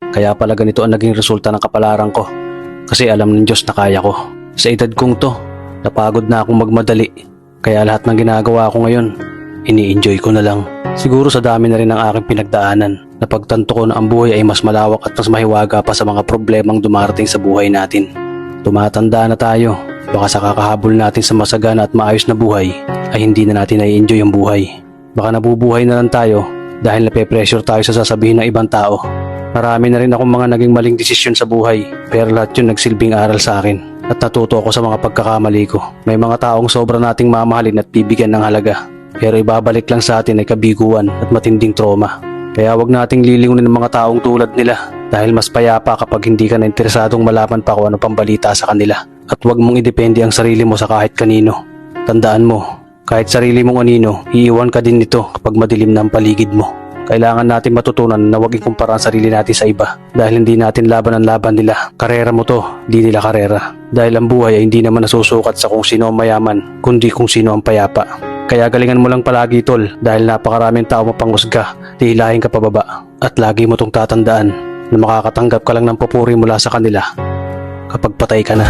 Kaya pala ganito ang naging resulta ng kapalaran ko. Kasi alam ng Diyos na kaya ko. Sa edad kong to, napagod na akong magmadali. Kaya lahat ng ginagawa ko ngayon, ini-enjoy ko na lang. Siguro sa dami na rin ng aking pinagdaanan, napagtanto ko na ang buhay ay mas malawak at mas mahiwaga pa sa mga problemang dumarating sa buhay natin. Tumatanda na tayo, baka sa kakahabol natin sa masagana at maayos na buhay, ay hindi na natin nai-enjoy ang buhay. Baka nabubuhay na lang tayo dahil nape-pressure tayo sa sasabihin ng ibang tao. Marami na rin akong mga naging maling desisyon sa buhay, pero lahat yun nagsilbing aral sa akin at natuto ako sa mga pagkakamali ko. May mga taong sobra nating mamahalin at bibigyan ng halaga, pero ibabalik lang sa atin ay kabiguan at matinding trauma. Kaya wag nating lilingunin ng mga taong tulad nila dahil mas payapa kapag hindi ka na interesadong malaman pa kung ano pang balita sa kanila. At wag mong idepende ang sarili mo sa kahit kanino. Tandaan mo, kahit sarili mong anino, iiwan ka din nito kapag madilim na ang paligid mo. Kailangan natin matutunan na huwag ikumpara ang sarili natin sa iba dahil hindi natin laban ang laban nila. Karera mo to, di nila karera. Dahil ang buhay ay hindi naman nasusukat sa kung sino ang mayaman, kundi kung sino ang payapa. Kaya galingan mo lang palagi tol dahil napakaraming tao mapanghusga, hihilahin ka pababa. At lagi mo tong tatandaan na makakatanggap ka lang ng papuri mula sa kanila kapag patay ka na.